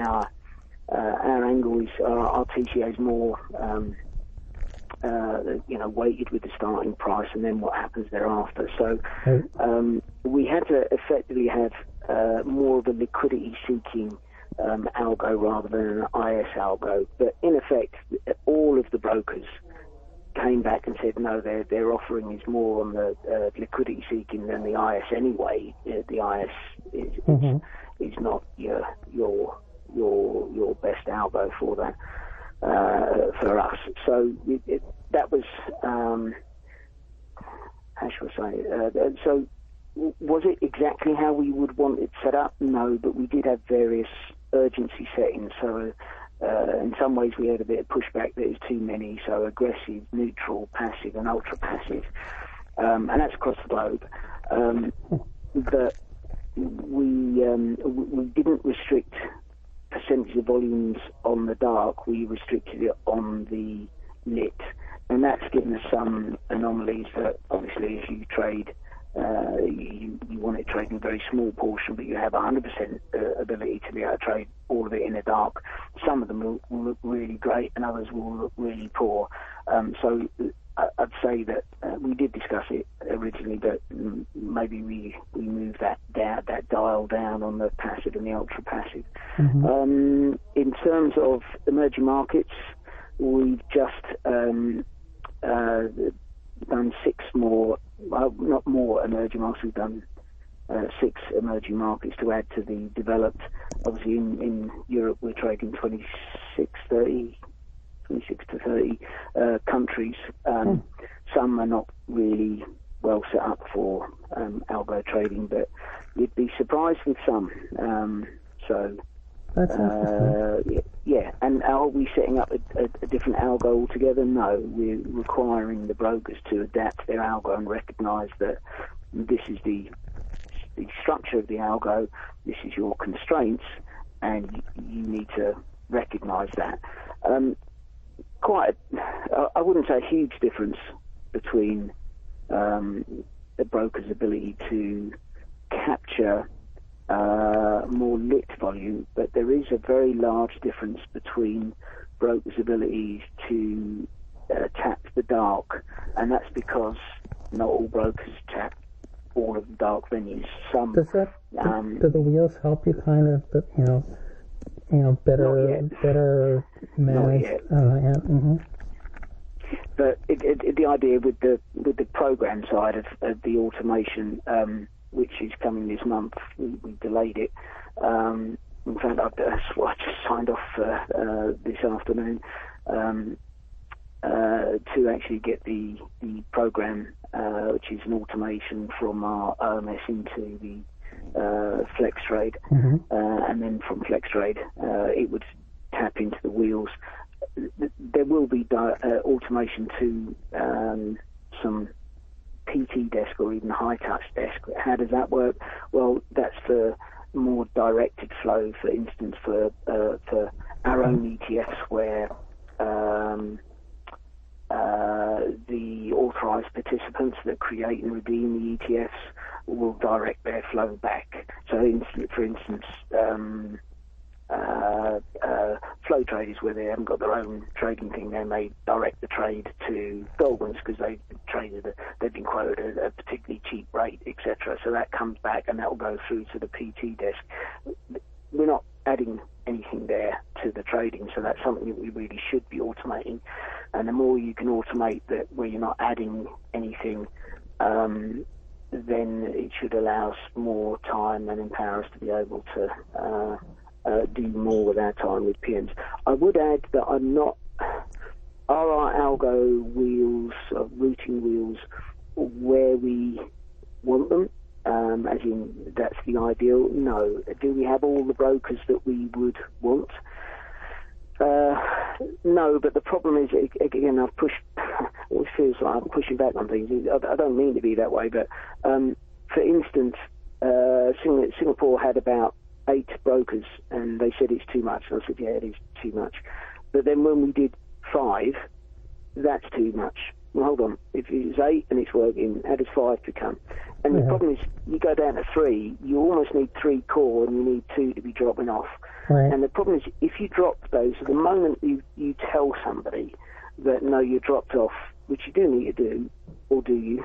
our angle is our TCA is more weighted with the starting price and then what happens thereafter. So we had to effectively have more of a liquidity-seeking algo rather than an IS algo. But in effect, all of the brokers came back and said no, their offering is more on the liquidity-seeking than the IS anyway. The IS is not your best algo for that. For us, so that was how should I say? So was it exactly how we would want it set up? No, but we did have various urgency settings. So in some ways we had a bit of pushback that is too many. So aggressive, neutral, passive, and ultra passive, and that's across the globe. But we didn't restrict percentage of volumes on the dark. We restricted it on the lit, and that's given us some anomalies that obviously as you trade, you want it trading a very small portion, but you have 100% ability to be able to trade all of it in the dark. Some of them will look really great and others will look really poor. So I'd say that we did discuss it originally, but maybe we moved that dial down on the passive and the ultra passive. In terms of emerging markets, we've just done 6 more, well, not more emerging markets. We've done 6 emerging markets to add to the developed. Obviously, in Europe, we're trading 26 to 30 countries. Some are not really well set up for algo trading, but you'd be surprised with some. That's interesting. Yeah, and are we setting up a different algo altogether? No, we're requiring the brokers to adapt their algo and recognise that this is the structure of the algo, this is your constraints, and you need to recognise that. I wouldn't say a huge difference between the broker's ability to capture more lit volume, but there is a very large difference between brokers' abilities to tap the dark, and that's because not all brokers tap all of the dark venues. Some do the wheels help you kind of, better manage? But the idea with the program side of the automation, which is coming this month, we delayed it. In fact, that's what I just signed off this afternoon to actually get the program, which is an automation from our OMS into the FlexTrade, and then from FlexTrade it would tap into the wheels. There will be automation to some PT desk or even high touch desk. How does that work? Well, that's for more directed flow. For instance, for our own ETFs, where the authorised participants that create and redeem the ETFs will direct their flow back. So, for instance, flow traders, where they haven't got their own trading thing, they may direct the trade to Goldman's because they've been quoted at a particularly cheap rate, etc. So that comes back and that will go through to the PT desk. We're not adding anything there to the trading, so that's something that we really should be automating. And the more you can automate that, where you're not adding anything, then it should allow us more time and empower us to be able to do more with our time with PMs. I would add that are our algo wheels, routing wheels, where we want them, as in that's the ideal? No. Do we have all the brokers that we would want? No, but the problem is, again, I've pushed, it feels like I'm pushing back on things. I don't mean to be that way, but for instance, Singapore had about 8 brokers, and they said it's too much. And I said, yeah, it is too much. But then when we did 5, that's too much. Well, hold on. If it's 8 and it's working, how does 5 become? And the problem is, you go down to 3, you almost need 3 core, and you need 2 to be dropping off. Right. And the problem is, if you drop those, the moment you tell somebody that, no, you're dropped off, which you do need to do, or do you,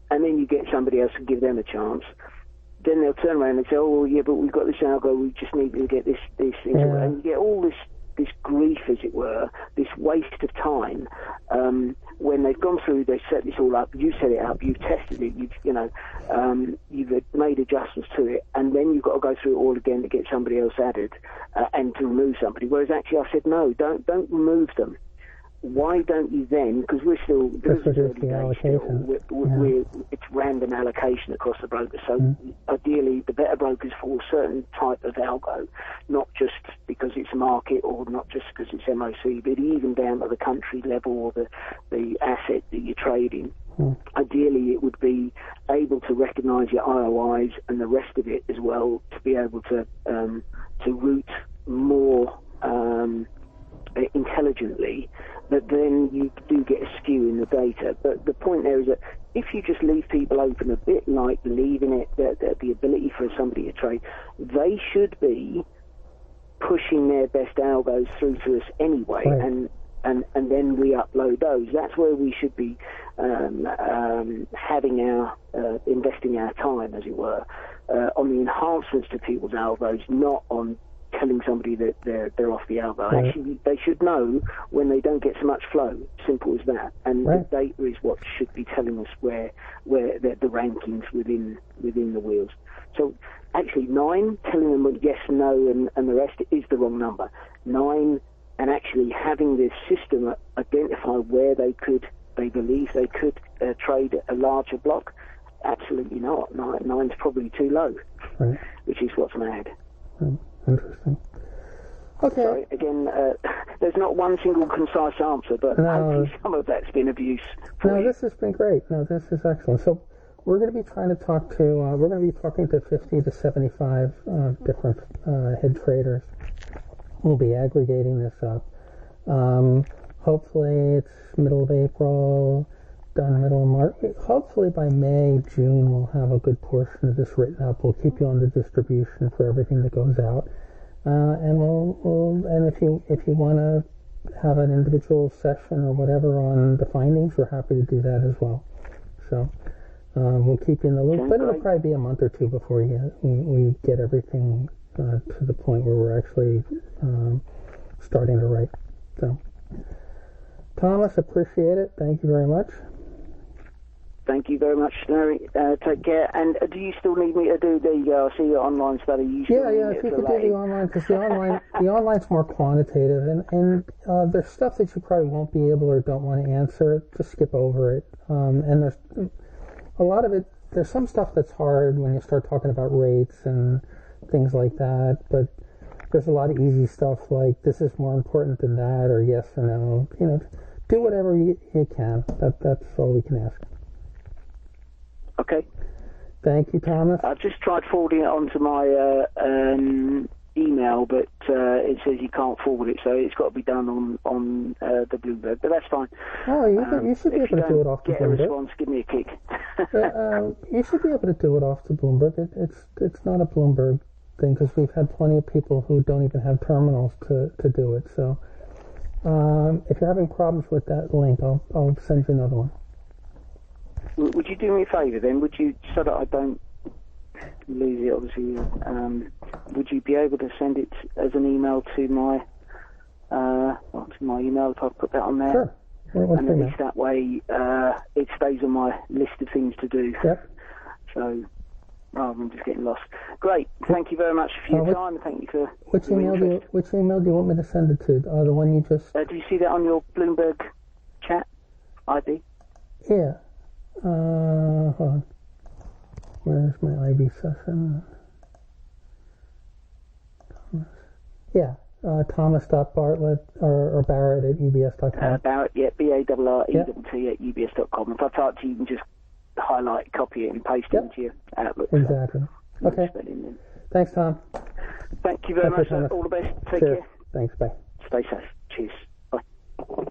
and then you get somebody else and give them a chance, then they'll turn around and say, oh, well, yeah, but we've got this algo, we just need to get this into it. And you get all this grief, as it were, this waste of time, when they've gone through, they set this all up, you set it up, you've tested it, you've made adjustments to it, and then you've got to go through it all again to get somebody else added, and to remove somebody. Whereas actually I said, no, don't remove them. Why don't you then, because we're still, because the allocation. It's random allocation across the brokers, so ideally the better brokers for a certain type of algo, not just because it's market or not just because it's MOC, but even down to the country level or the asset that you're trading. Ideally it would be able to recognise your IOIs and the rest of it as well, to be able to route more intelligently, but then you do get a skew in the data. But the point there is that if you just leave people open a bit, like leaving it, the ability for somebody to trade, they should be pushing their best algos through to us anyway, right. and then we upload those. That's where we should be having our investing our time, as it were, on the enhancements to people's algos, not on telling somebody that they're off the algo. Right. Actually, they should know when they don't get so much flow. Simple as that. And the data is what should be telling us where the rankings within the wheels. So actually, 9, telling them yes, no, and the rest is the wrong number. 9, and actually having this system identify where they believe they could trade a larger block. Absolutely not. 9's probably too low, right. Which is what's mad. Interesting. Okay. Sorry, again, there's not one single concise answer, but hopefully some of that's been abuse. This has been great. No, this is excellent. So we're going to be trying to talk to, we're going to be talking to 50 to 75 different head traders. We'll be aggregating this up. Hopefully it's middle of April, done middle of March. Hopefully by May, June, we'll have a good portion of this written up. We'll keep you on the distribution for everything that goes out. And and if you want to have an individual session or whatever on the findings, we're happy to do that as well. So we'll keep you in the loop, but it'll probably be a month or two before we get everything to the point where we're actually starting to write. So, Thomas, appreciate it. Thank you very much. Thank you very much, Larry. Take care. And do you still need me to do the see your online study? If you could do the online, because the online's more quantitative, and there's stuff that you probably won't be able or don't want to answer. Just skip over it. And there's a lot of it. There's some stuff that's hard when you start talking about rates and things like that. But there's a lot of easy stuff like this is more important than that, or yes or no. Do whatever you can. That's all we can ask. Okay. Thank you, Thomas. I've just tried forwarding it onto my email, but it says you can't forward it, so it's got to be done on the Bloomberg. But that's fine. Oh, you should be able to do it off the Bloomberg. If you don't get a response, give me a kick. You should be able to do it off the Bloomberg. It's not a Bloomberg thing, because we've had plenty of people who don't even have terminals to do it. So if you're having problems with that link, I'll send you another one. Would you do me a favour then? Would you, so that I don't lose it, obviously, would you be able to send it as an email to my email, if I put that on there? Sure. And at least that way it stays on my list of things to do. Yep. So rather than just getting lost. Great. Thank you very much for your time. Thank you for which email do you want me to send it to? The one you just... do you see that on your Bloomberg chat ID? Yeah. Hold on. Where's my IB session? Thomas. Yeah. Thomas.Bartlett or Barrett at ubs.com. Barrett, yeah, BARRETT at ubs.com. If I type to you, can just highlight, copy it, and paste it into your Outlook. Exactly. Okay. Thanks, Tom. Thank you very much. All the best. Take care. Thanks. Bye. Stay safe. Cheers. Bye.